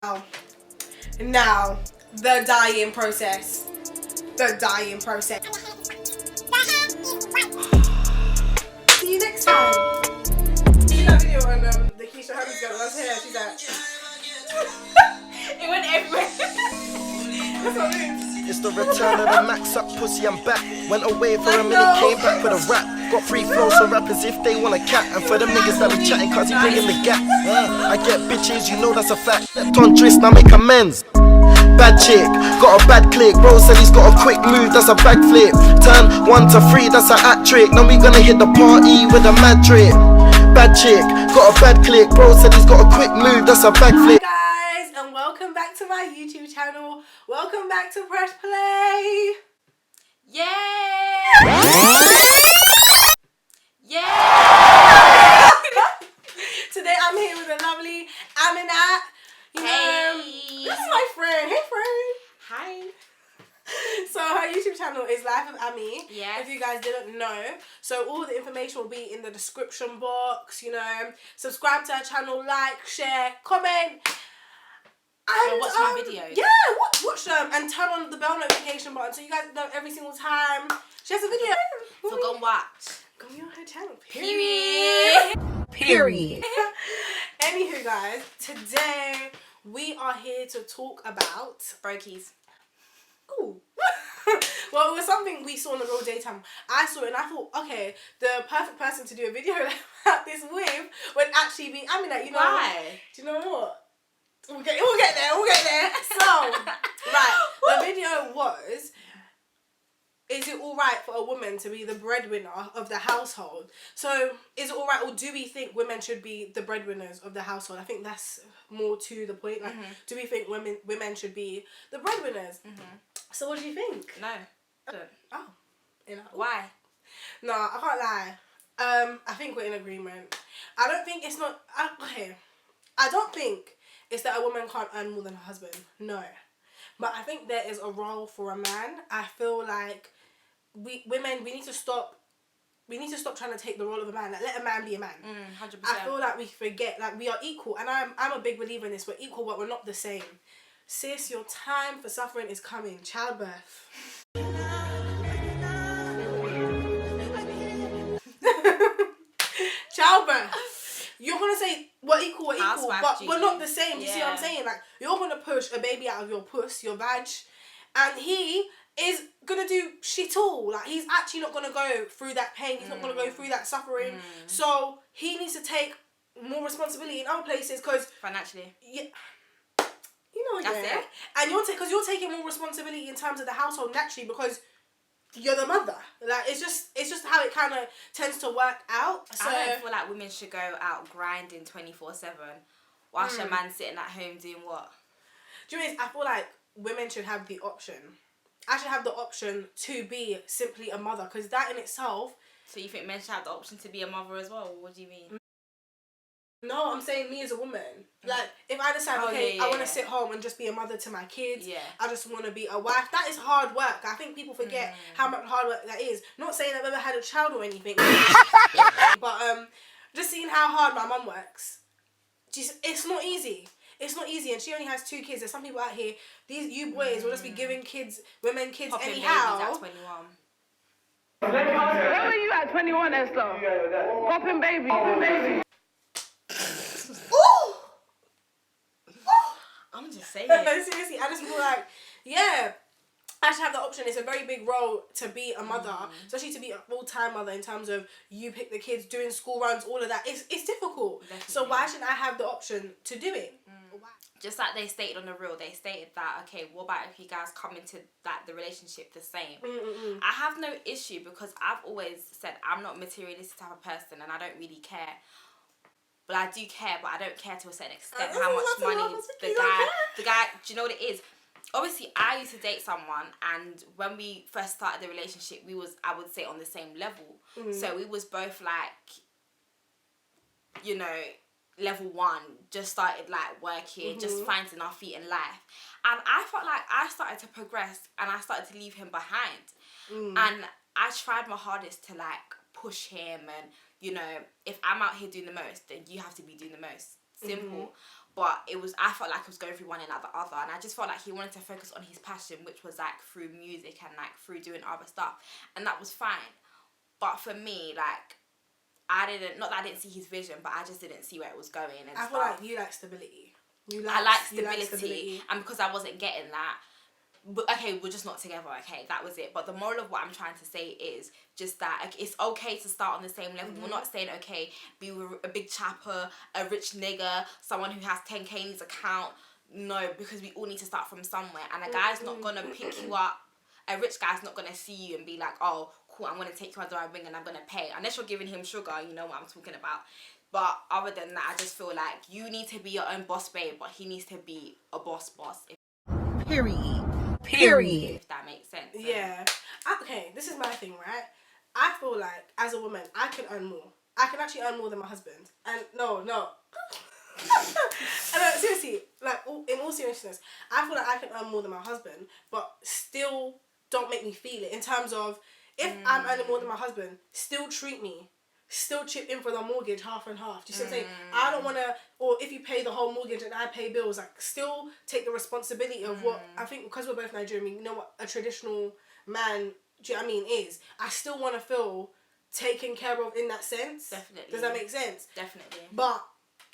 Now, the dying process. See you next time. See that video on the Keisha Hermes girl was here. She's like, it went everywhere. That's what it is. It's the return of the max up pussy, I'm back. Went away for a minute, came back with a rap. Got free flows for rappers if they want a cat. And for them niggas that be chatting cause he bringing the gap. I get bitches, you know that's a fact. Left on Driss, now make amends. Bad chick, got a bad click. Bro said he's got a quick move, that's a backflip. Turn 1 to 3, that's a hat-trick. Now we gonna hit the party with a mad trip. Bad chick, got a bad click. Bro said he's got a quick move, that's a backflip. Hi guys, and welcome back to my YouTube channel. Welcome back to Press Play. Yeah! Today I'm here with the lovely Aminat. Hey! This is my friend. Hey friend. Hi! So her YouTube channel is Life of Ami. Yes. If you guys didn't know. So all the information will be in the description box, you know. Subscribe to her channel, like, share, comment. And watch my videos. Yeah, watch them and turn on the bell notification button so you guys know every single time she has a video. So go and watch. Go on her channel. Period. Anywho guys, today we are here to talk about Brokies. ooh. Well, it was something we saw in the real daytime. I saw it and I thought, okay, the perfect person to do a video like this with would actually be Aminat, you know. Why? Do you know what? We'll get there. So, right, the video was, is it alright for a woman to be the breadwinner of the household? So, is it alright, or do we think women should be the breadwinners of the household? I think that's more to the point. Like, do we think women should be the breadwinners? So, what do you think? No. Oh, you know. Why? No, I can't lie. I think we're in agreement. I don't think it's not. Okay, I don't think it's that a woman can't earn more than her husband. No, but I think there is a role for a man. I feel like women need to stop. We need to stop trying to take the role of a man. Like, let a man be a man. 100%. I feel like we forget, like, we are equal, and I'm a big believer in this. We're equal, but we're not the same. Sis, your time for suffering is coming. Childbirth. Childbirth. You're gonna say we're equal, Housewife but G. we're not the same. You see what I'm saying? Like, you're gonna push a baby out of your puss, your vag, and he is gonna do shit all. Like, he's actually not gonna go through that pain. He's not gonna go through that suffering. So he needs to take more responsibility in other places, because Financially. yeah. You know, That's yeah. it. And you're taking more responsibility in terms of the household naturally, because you're the mother. Like, it's just how it kind of tends to work out. So I don't feel like women should go out grinding 24/7 whilst your man's sitting at home doing what? do you know what it is? I feel like women should have the option. I should have the option to be simply a mother, because that in itself. So you think men should have the option to be a mother as well? What do you mean? No, I'm saying me as a woman. Like, if I decide, I want to sit home and just be a mother to my kids. Yeah. I just want to be a wife. That is hard work. I think people forget how much hard work that is. Not saying I've ever had a child or anything. But just seeing how hard my mum works. It's not easy. It's not easy, and she only has 2 kids. There's some people out here, you boys will just be giving women kids Popping anyhow. babies at 21. Where were you at 21, Esther? Popping baby. Ooh! I'm just saying. No, seriously, I just feel like, yeah, I should have the option. It's a very big role to be a mother, especially to be a full-time mother, in terms of you pick the kids, doing school runs, all of that. It's difficult. Definitely. So why shouldn't I have the option to do it? Just like they stated on the reel, they stated that, okay, what about if you guys come into like the relationship the same? I have no issue, because I've always said I'm not a materialistic type of person, and I don't really care. But I do care, but I don't care to a certain extent how much money the guy, do you know what it is? Obviously, I used to date someone, and when we first started the relationship, I would say, on the same level. So we was both like, you know, level 1, just started like working, just finding our feet in life. And I felt like I started to progress, and I started to leave him behind. And I tried my hardest to like push him, and you know, if I'm out here doing the most, then you have to be doing the most. Simple. But I felt like he was going through one and like the other, and I just felt like he wanted to focus on his passion, which was like through music and like through doing other stuff, and that was fine. But for me, like, not that I didn't see his vision, but I just didn't see where it was going and I stuff. feel like you like stability. I like stability, and because I wasn't getting that, okay, we're just not together, okay, that was it. But the moral of what I'm trying to say is just that, like, it's okay to start on the same level. We're not saying, okay, be with a big chapper, a rich nigger, someone who has 10k in his account. No, because we all need to start from somewhere, and a guy's not gonna pick you up. A rich guy's not gonna see you and be like, oh, cool, I'm gonna take you under my wing and I'm gonna pay, unless you're giving him sugar. You know what I'm talking about. But other than that, I just feel like you need to be your own boss babe, but he needs to be a boss. Period. If that makes sense. Yeah. Okay, this is my thing, right? I feel like, as a woman, I can earn more. I can actually earn more than my husband. And no. Seriously, like, in all seriousness, I feel like I can earn more than my husband, but still don't make me feel it. In terms of, if I'm earning more than my husband, still treat me. Still chip in for the mortgage half and half. Do you see what I'm saying? I don't want to, or if you pay the whole mortgage and I pay bills, like, still take the responsibility of what, I think because we're both Nigerian, we know what a traditional man, do you know what I mean, is. I still want to feel taken care of in that sense. Definitely. Does that make sense? Definitely. But,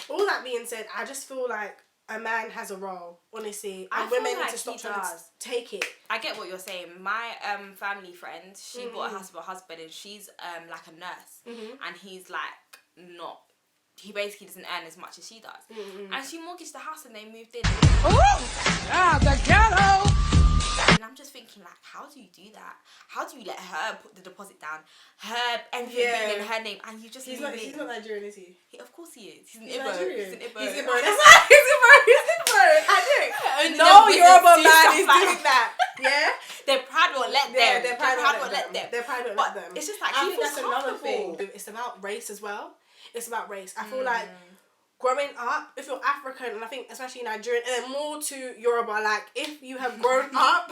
all that being said, I just feel like a man has a role, honestly, and women need to stop trying to take it. I get what you're saying. My family friend, she bought a house with her husband, and she's like a nurse, and he's like not. He basically doesn't earn as much as she does, and she mortgaged the house and they moved in. Oh, the ghetto. And I'm just thinking, like, how do you do that? How do you let her put the deposit down? Everything being in her name, and you just He's not Nigerian, is he? Of course he is. He's an He's Igbo. Nigerian. He's an Igbo. He's Igbo. He's Igbo. I think. No Yoruba man is doing that. Yeah? Their pride won't let them. Yeah, their pride won't let them. Their pride won't let them. It's just like, I think that's another thing. It's about race as well. It's about race. I feel like growing up, if you're African, and I think especially Nigerian, and then more to Yoruba, like, if you have grown up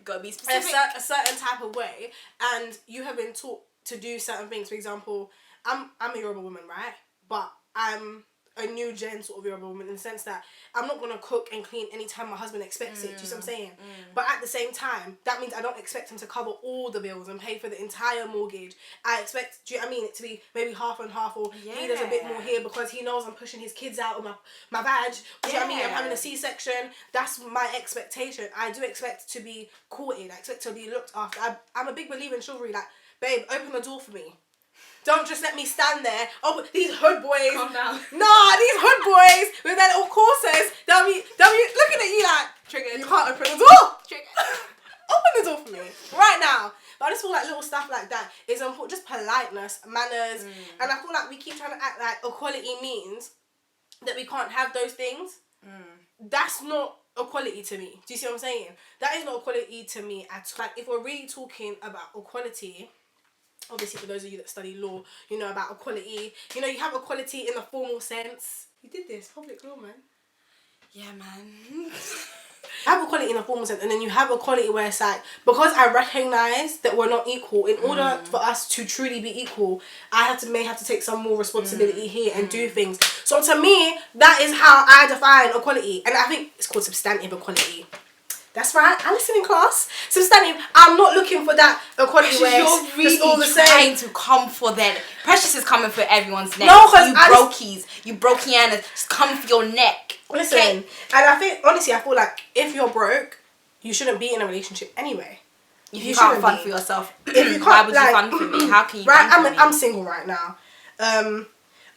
gotta be specific. a certain type of way, and you have been taught to do certain things. For example, I'm a Yoruba woman, right? But I'm a new gen sort of Yoruba woman in the sense that I'm not gonna cook and clean anytime my husband expects it. Do you see what I'm saying? But at the same time, that means I don't expect him to cover all the bills and pay for the entire mortgage. I expect, do you know what I mean, it to be maybe half and half, or he does a bit more here because he knows I'm pushing his kids out of my vag. Do you know what I mean? I'm having a C-section. That's my expectation. I do expect to be courted. I expect to be looked after. I'm a big believer in chivalry. Like, babe, open the door for me. Don't just let me stand there. Oh, these hood boys. Calm down. Nah, these hood boys with their little corsets. They'll be looking at you like, Triggered. You can't open the door. Triggered. Open the door for me right now. But I just feel like little stuff like that is important. Just politeness, manners, and I feel like we keep trying to act like equality means that we can't have those things. That's not equality to me. Do you see what I'm saying? That is not equality to me at all. Like, if we're really talking about equality, obviously for those of you that study law, you know about equality. You know, you have equality in the formal sense. You did this, public law, man. Yeah, man. You have equality in the formal sense, and then you have equality where it's like, because I recognise that we're not equal, in order for us to truly be equal, I may have to take some more responsibility here and do things. So to me, that is how I define equality, and I think it's called substantive equality. That's right. I listen in class. Substantive. I'm not looking for that equality where you're really all the same. trying to come for them. Precious is coming for everyone's neck. No, because you brokianas, just come for your neck. Listen, okay? And I think, honestly, I feel like if you're broke, you shouldn't be in a relationship anyway. If you can't fund for yourself, if you can't, why would you fund for me? How can you fund for me? I'm single right now.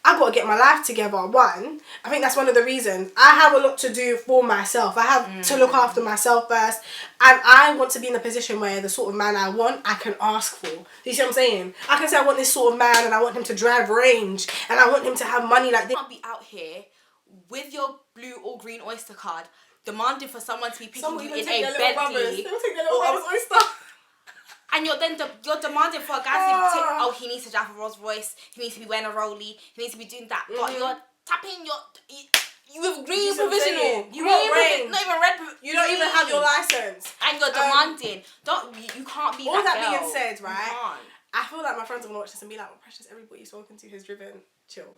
I've got to get my life together. One, I think that's one of the reasons. I have a lot to do for myself. I have to look after myself first. And I want to be in a position where the sort of man I want, I can ask for. You see what I'm saying? I can say I want this sort of man and I want him to drive range. And I want him to have money like this. You can't be out here with your blue or green Oyster card demanding for someone to be picking you in a Bentley. They'll take their little brother's Oyster. And you're demanding for a guy to he needs to drive a Rolls Royce, he needs to be wearing a Rollie, he needs to be doing that. But you're tapping you with green provisional. You want range. Not even red. You don't even have your license. And you're demanding. You can't be all that girl. Being said, right? I feel like my friends are gonna watch this and be like, "Well, Precious, everybody you've spoken to has driven. Chill,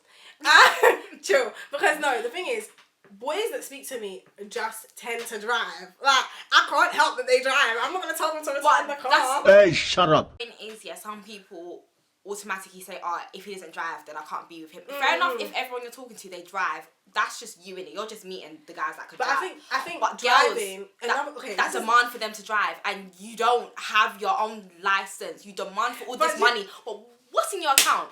chill." Because no, the thing is, boys that speak to me just tend to drive. Like, I can't help that they drive. I'm not going to tell them to return the car. Hey, shut up. It is, yeah, some people automatically say, oh, if he doesn't drive, then I can't be with him. Fair enough, if everyone you're talking to, they drive, that's just you, innit? You're just meeting the guys that could drive. I think but driving... that demand for them to drive, and you don't have your own license. You demand for all this money. But what's in your account?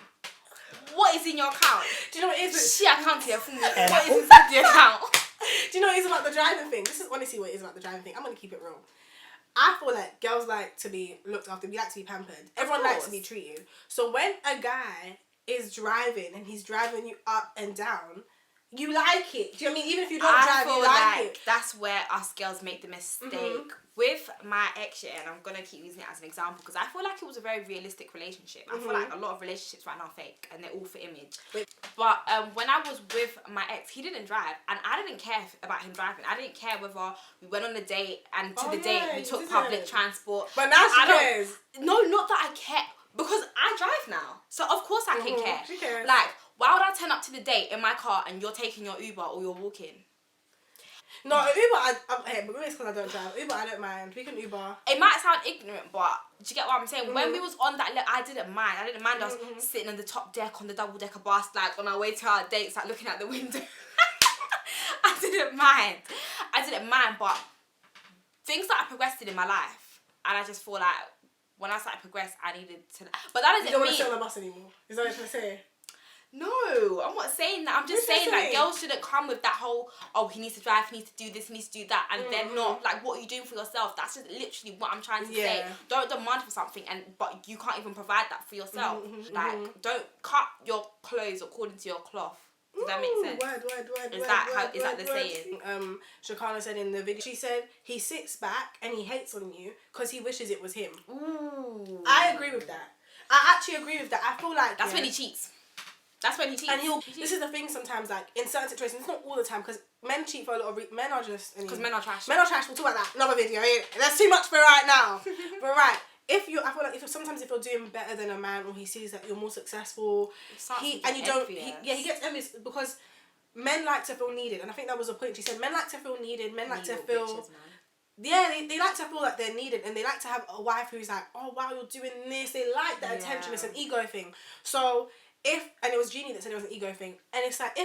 What is in your account? Do you know what it is? She account here for me. What is inside the account? Do you know what it is about the driving thing? This is honestly what it is about the driving thing. I'm going to keep it real. I feel like girls like to be looked after. We like to be pampered. Everyone likes to be treated. So when a guy is driving and he's driving you up and down, you like it. Do you know what I mean? Even if you don't drive, you like it. That's where us girls make the mistake. With my ex, yeah, and I'm going to keep using it as an example because I feel like it was a very realistic relationship. I feel like a lot of relationships right now are fake and they're all for image. But when I was with my ex, he didn't drive and I didn't care about him driving. I didn't care whether we went on a date and the date we took public transport. But now she cares. No, not that I care. Because I drive now. So of course I can care. She cares. Like, why would I turn up to the date in my car and you're taking your Uber or you're walking? No, Uber, but maybe it's because I don't drive. Uber, I don't mind. We can Uber. It might sound ignorant, but do you get what I'm saying? When we was on that, I didn't mind. I didn't mind us sitting on the top deck on the double-decker bus, like on our way to our dates, like looking out the window. I didn't mind, but things started progressing in my life, and I just feel like when I started progress, I needed to. But that doesn't mean. You don't want to sit on the bus anymore. Is that what you're trying to say? No, I'm not saying that. I'm just saying that girls shouldn't come with that whole, oh, he needs to drive, he needs to do this, he needs to do that, and they're not, like, what are you doing for yourself? That's just literally what I'm trying to say. Don't demand for something, but you can't even provide that for yourself. Like, don't cut your clothes according to your cloth. Does that make sense? Word. Is that the saying? Shakana said in the video, she said, he sits back and he hates on you because he wishes it was him. Ooh. I agree with that. I actually agree with that. I feel like... That's when he cheats. That's when he cheats. And this is the thing sometimes, like, in certain situations, it's not all the time, because men cheat for a lot of men are just... Because men are trash. Men are trash, we'll talk about that. Another video, that's too much for right now. But right, I feel like sometimes if you're doing better than a man, or he sees that you're more successful, he gets envious, because men like to feel needed, and I think that was a point she said, men like to feel needed, men like to feel... Bitches, yeah, they like to feel like they're needed, and they like to have a wife who's like, oh wow, you're doing this. They like that attention. It's an ego thing. So... and it was Jeannie that said it was an ego thing, and it's like,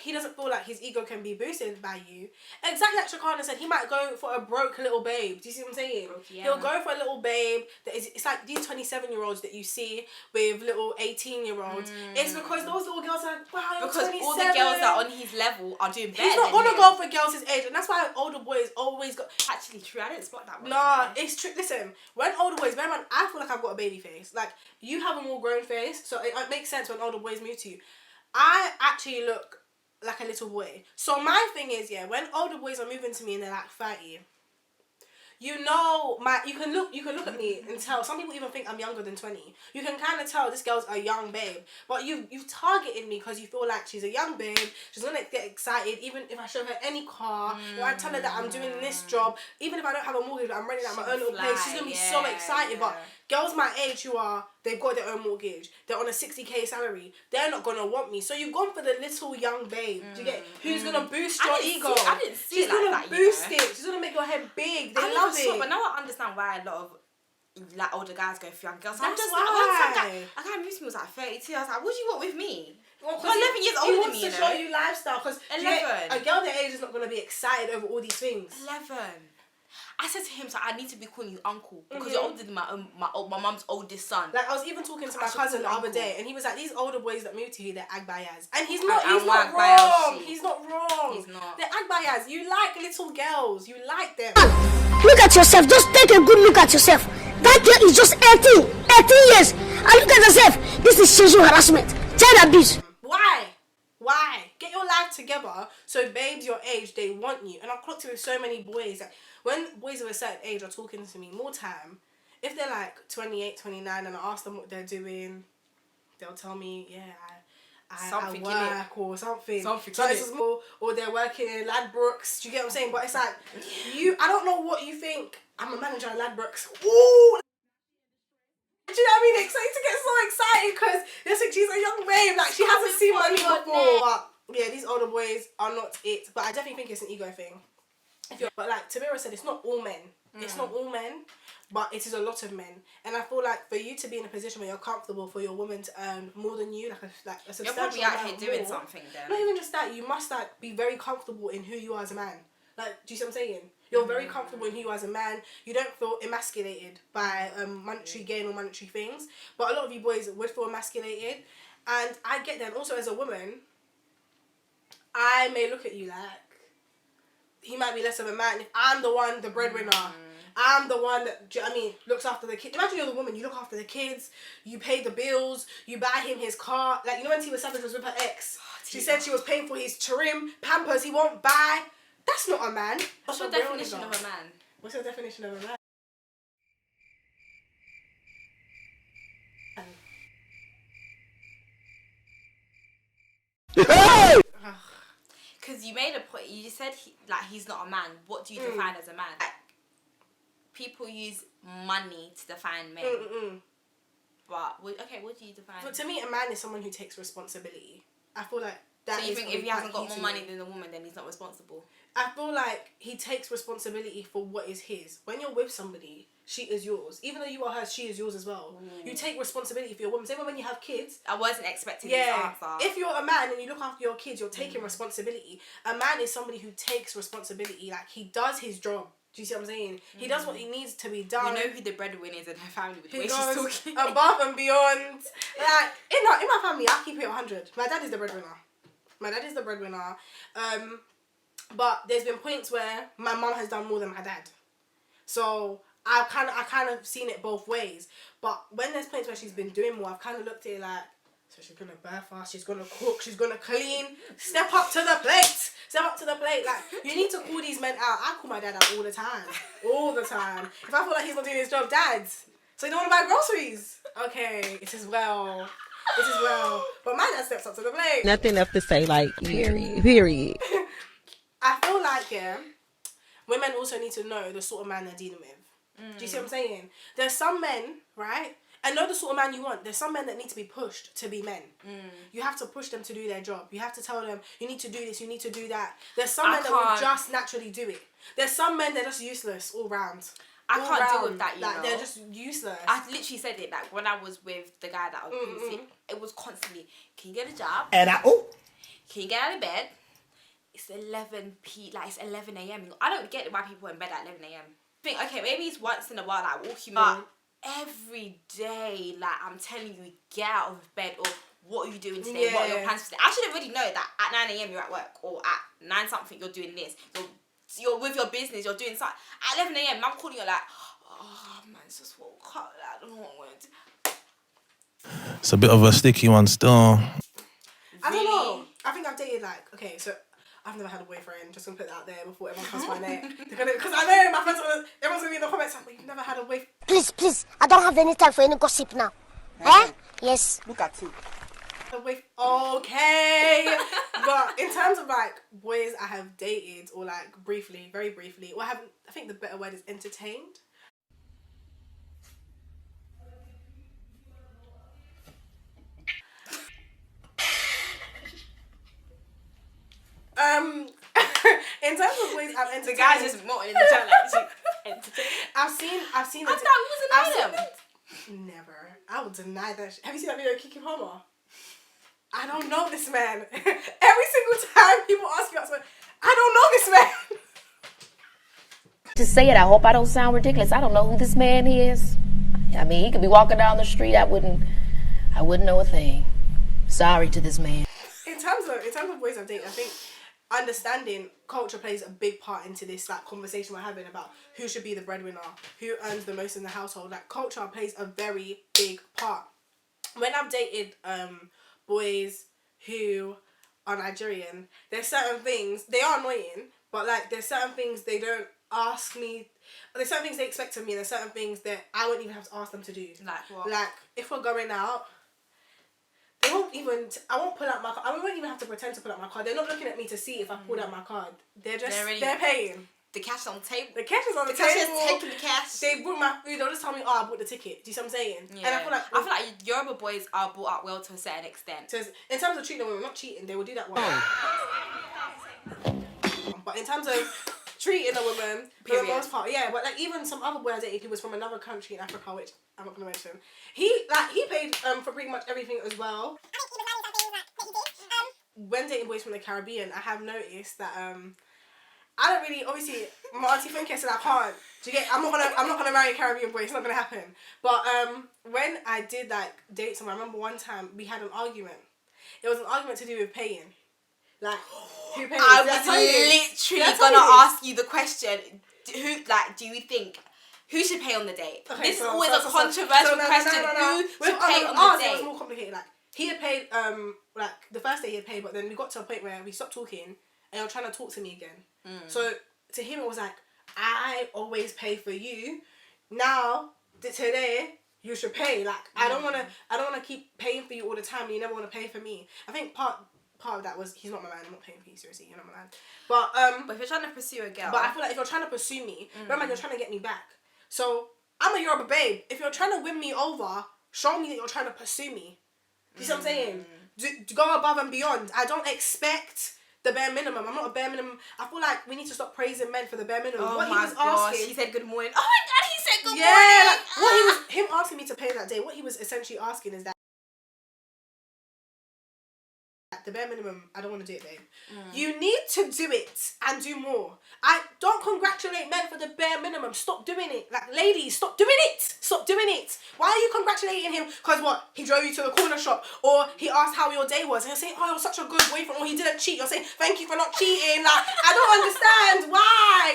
he doesn't feel like his ego can be boosted by you. Exactly like Shakana said, he might go for a broke little babe. Do you see what I'm saying? He'll go for a little babe that is, it's like these 27-year-olds that you see with little 18-year-olds. It's because those little girls are like, wow, you're 27. Because all the girls that are on his level are doing better. He's not gonna go for girls his age, and that's why older boys always got... Actually true, I didn't spot that one. Nah, it's true. Listen, when older boys, man, I feel like I've got a baby face. Like, you have a more grown face, so it makes sense when older boys move to you. I actually look like a little boy. So my thing is, when older boys are moving to me and they're like 30, you know, you can look at me and tell. Some people even think I'm younger than 20. You can kind of tell this girl's a young babe, but you've targeted me because you feel like she's a young babe. She's gonna get excited even if I show her any car, or I tell her that I'm doing this job, even if I don't have a mortgage, but I'm renting out my own little place. She's gonna be so excited. But girls my age they've got their own mortgage, they're on a 60k salary, they're not gonna want me. So you've gone for the little young babe. Do you get who's gonna boost your ego? I didn't see She's it like gonna that, boost it. She's gonna make your head big. They love it. But now I understand why a lot of like older guys go for young girls. That's I can't move to me was like 32. I was like, what do you want with me? Well, 11 years older than me, He wants to show you lifestyle. Because 11. A girl their age is not gonna be excited over all these things. 11. I said to him, so I need to be calling you uncle because you're older than my mum's oldest son. Like, I was even talking to my cousin the other day, and he was like, these older boys that move to you, they're agbayas. And he's not wrong. He's not wrong. He's not. They're agbayas. You like little girls. You like them. Look at yourself. Just take a good look at yourself. That girl is just 18 years. And look at yourself. This is sexual harassment. Child abuse. Why? Get your life together so babes your age, they want you. And I've clocked it with so many boys. Like, when boys of a certain age are talking to me more time, if they're like 28, 29 and I ask them what they're doing, they'll tell me, I work or something. Or they're working in Ladbrokes. Do you get what I'm saying? But it's like, I don't know what you think. I'm a manager at Ladbrokes. Ooh! Do you know what I mean? It's like to get so excited because she's a young babe. Like, she hasn't seen money before. But Yeah, these older boys are not it. But I definitely think it's an ego thing. But like Tamira said, it's not all men. It's not all men, but it is a lot of men. And I feel like for you to be in a position where you're comfortable for your woman to earn more than you, like a substantial amount you're probably out here doing something then. Not even just that, you must like be very comfortable in who you are as a man. Like, do you see what I'm saying? You're very comfortable in who you are as a man. You don't feel emasculated by monetary gain or monetary things. But a lot of you boys would feel emasculated. And I get that. And also as a woman, I may look at you like, he might be less of a man if I'm the one, the breadwinner. I'm the one that, do you know what I mean, looks after the kids. Imagine you're the woman, you look after the kids, you pay the bills, you buy him his car. Like, you know when Tia Savage was with her ex? She said she was paying for his trim, Pampers he won't buy. That's not a man. What's your definition of a man? What's your definition of a man? Because you made a point. You just said he's not a man. What do you define as a man? Like, people use money to define men. But what do you define? But to me, a man is someone who takes responsibility. I feel like that. So you think if he hasn't got more money than the woman, then he's not responsible? I feel like he takes responsibility for what is his. When you're with somebody, she is yours. Even though you are hers, she is yours as well. You take responsibility for your woman. Same when you have kids. I wasn't expecting this answer. If you're a man and you look after your kids, you're taking responsibility. A man is somebody who takes responsibility. Like, he does his job. Do you see what I'm saying? He does what he needs to be done. You know who the breadwinner is in her family with the way she's talking. Above and beyond. Like, in my family, I keep it 100. My dad is the breadwinner. But there's been points where my mum has done more than my dad. So I kind of seen it both ways. But when there's points where she's been doing more, I've kind of looked at it like, so she's gonna birth us, she's gonna cook, she's gonna clean. Step up to the plate. Like, you need to call these men out. I call my dad out all the time. If I feel like he's not doing his job, Dad, so you don't want to buy groceries? Okay, it is well. But my dad steps up to the plate. Nothing left to say, like, period. I feel like, women also need to know the sort of man they're dealing with. Do you see what I'm saying? There's some men, right? And know the sort of man you want. There's some men that need to be pushed to be men. You have to push them to do their job. You have to tell them, you need to do this, you need to do that. There's some men that will just naturally do it. There's some men that are just useless all round. I can't deal with that, you know. They're just useless. I literally said it, like, when I was with the guy that I was with, it was constantly, can you get a job? And can you get out of bed? It's 11 a.m. I don't get why people are in bed at 11 a.m. Think, okay, maybe it's once in a while, like, walking, but every day, like, I'm telling you, get out of bed, or what are you doing today? What are your plans for today? I should already know that at 9 a.m. you're at work, or at 9 something you're doing this. You're with your business, you're doing something. At 11 a.m, I'm calling you like, oh, man, it's just woke up. I don't know what I'm going to do. It's a bit of a sticky one still. I don't know. I think I've dated, like, okay, so I've never had a boyfriend. Just gonna put that out there before everyone comes my neck. Because I know my friends, everyone's gonna be in the comments like, well, you've never had a boyfriend. Please, I don't have any time for any gossip now. Yes. Look at you. Okay. But in terms of, like, boys I have dated, or, like, very briefly, or I think the better word is entertained. In terms of boys I've entertained, the guy's just moaning in the chat like, entertained. I've seen. I thought we was an item. Never. I would deny that. Have you seen that video of Kiki Homer? I don't know this man. Every single time people ask me about something, I don't know this man. To say it, I hope I don't sound ridiculous. I don't know who this man is. I mean, he could be walking down the street. I wouldn't know a thing. Sorry to this man. In terms of boys I've dated, I think understanding culture plays a big part into this, like, conversation we're having about who should be the breadwinner, who earns the most in the household. Like, culture plays a very big part. When I've dated boys who are Nigerian, there's certain things, they are annoying, but, like, there's certain things they don't ask me, there's certain things they expect of me, and there's certain things that I won't even have to ask them to do. Like what? Like, if we're going out, I won't pull out my card. I won't even have to pretend to pull out my card. They're not looking at me to see if I pulled out my card. They're paying. The cash on the table. The cash is on the cashier table. is taking the cash. They brought my food. They'll just tell me, oh, I bought the ticket. Do you see what I'm saying? Yeah. And I feel like Yoruba boys are brought up well to a certain extent. In terms of treating a woman, not cheating, they will do that one. But in terms of treating a woman, for the most part, yeah. But like even some other boy I dated who was from another country in Africa, which I'm not gonna mention. He paid for pretty much everything as well. When dating boys from the Caribbean, I have noticed that I don't really, obviously, my auntie Funke said I can't. Do you get? I'm not gonna marry a Caribbean boy. It's not gonna happen. But when I did like date someone, I remember one time we had an argument. It was an argument to do with paying. Like, who pays? I was literally gonna ask you the question. Who, like, do you think who should pay on the date? Okay, this is always a controversial question. Who should pay on the date? It was more complicated. Like, he had paid. Like the first day he had paid, but then we got to a point where we stopped talking, and they were trying to talk to me again. So to him it was like, I always pay for you. Now today you should pay. Like I don't wanna keep paying for you all the time and you never wanna pay for me. I think part of that was he's not my man. I'm not paying for you, seriously. You're not my man. But if you're trying to pursue a girl, but I feel like if you're trying to pursue me, remember you're trying to get me back. So I'm a Yoruba babe. If you're trying to win me over, show me that you're trying to pursue me. You see what I'm saying? Go above and beyond. I don't expect the bare minimum. I'm not a bare minimum. I feel like we need to stop praising men for the bare minimum. Oh what my he was gosh, asking, he said good morning. Oh my god, he said good morning. Yeah, like, what he was him asking me to pay that day. What he was essentially asking is that the bare minimum. I don't want to do it, babe. You need to do it and do more. I don't congratulate men for the bare minimum. Stop doing it. Like ladies, stop doing it. Stop doing it. Why are you congratulating him? Because what? He drove you to the corner shop, or he asked how your day was, and you're saying, oh, you're such a good boyfriend, or he didn't cheat. You're saying, thank you for not cheating. Like, I don't understand.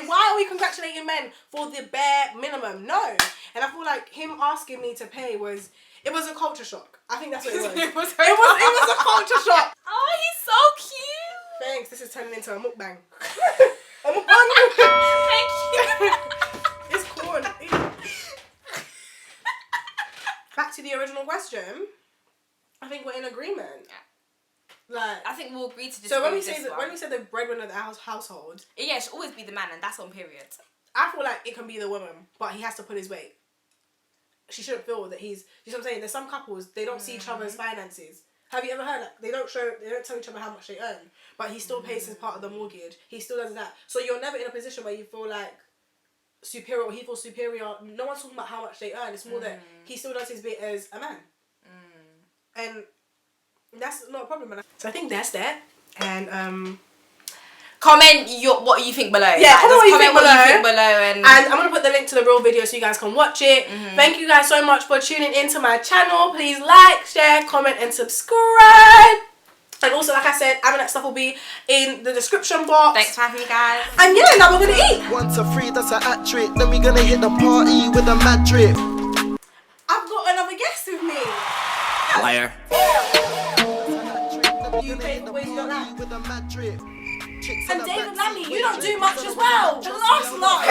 Why are we congratulating men for the bare minimum? No. And I feel like him asking me to pay was a culture shock. I think that's what it was. it was a culture shock. Oh, he's so cute. Thanks. This is turning into a mukbang. A mukbang. Thank you. It's corn. Back to the original question. I think we're in agreement. Like, I think we'll agree to disagree. So when we say the breadwinner of the household, yeah, it should always be the man, and that's on period. I feel like it can be the woman, but he has to put his weight. She shouldn't feel that he's. You know what I'm saying? There's some couples, they don't see each other's finances. Have you ever heard that? They don't tell each other how much they earn, but he still pays his part of the mortgage. He still does that. So you're never in a position where you feel like superior or he feels superior. No one's talking about how much they earn. It's more that he still does his bit as a man. And that's not a problem. So I think that's that. And comment what you think below. Yeah, comment what you think below. And I'm going to put the link to the real video so you guys can watch it. Thank you guys so much for tuning into my channel. Please like, share, comment and subscribe. And also, like I said, Aminat stuff will be in the description box. Thanks for having me, guys. And yeah, now we're going to eat. 1 to 3, that's a hat-trick. Then we're going to hit the party with a mad drip. I've got another guest with me. Liar. You pay for ways you don't like. With a mad drip. And David Lammy, you don't do much as well. The last night.